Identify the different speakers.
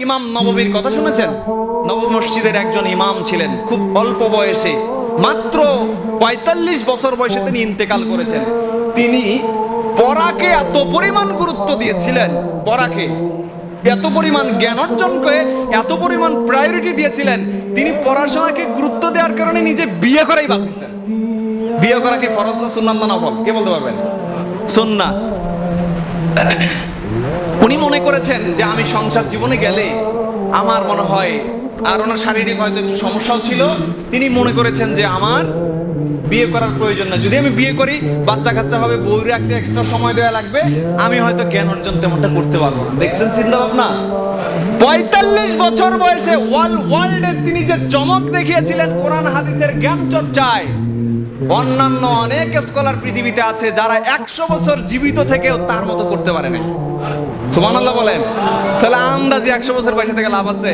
Speaker 1: ইমাম নববীর কথা শুনেছেন? নববী মসজিদের একজন ইমাম ছিলেন, খুব অল্প বয়সে, মাত্র ৪৫ বছর বয়সে তিনি ইন্তেকাল করেছেন। তিনি পড়াকে এত পরিমাণ গুরুত্ব দিয়েছিলেন, পড়াকে এত পরিমাণ জ্ঞান অর্জনকে এত পরিমাণ প্রায়োরিটি দিয়েছিলেন, তিনি পড়াশোনাকে গুরুত্ব দেওয়ার কারণে নিজে বিয়ে করাই বাদ দিয়েছেন। বিয়ে করা কি ফরজ না সুন্নাত না নফল? কে বলতে পারবেন? সুন্নাত। উনি মনে করেছেন যে আমি সংসার জীবনে গেলে আমার মনে হয়, আর ওনার শারীরিক হয়তো একটু সমস্যাও ছিল, তিনি মনে করেছেন যে আমার বিয়ে করার প্রয়োজন না, যদি আমি বিয়ে করি বাচ্চা কাচ্চা হবে, বউরে একটা এক্সট্রা সময় দেওয়া লাগবে, আমি হয়তো জ্ঞান অর্জন তেমনটা করতে পারবো না। দেখছেন চিন্তা ভাবনা? ৪৫ বছর বয়সে ওয়ার্ল্ডে তিনি যে চমক দেখিয়েছিলেন কোরআন হাদিসের জ্ঞান চর্চায়, অন্যান্য অনেক স্কলার পৃথিবীতে আছে যারা ১০০ বছর জীবিত থেকেও তার মতো করতে পারে না। সুবহানাল্লাহ বলেন। তাহলে আন্দাজে ১০০ বছর বয়সে থেকে লাভ আছে?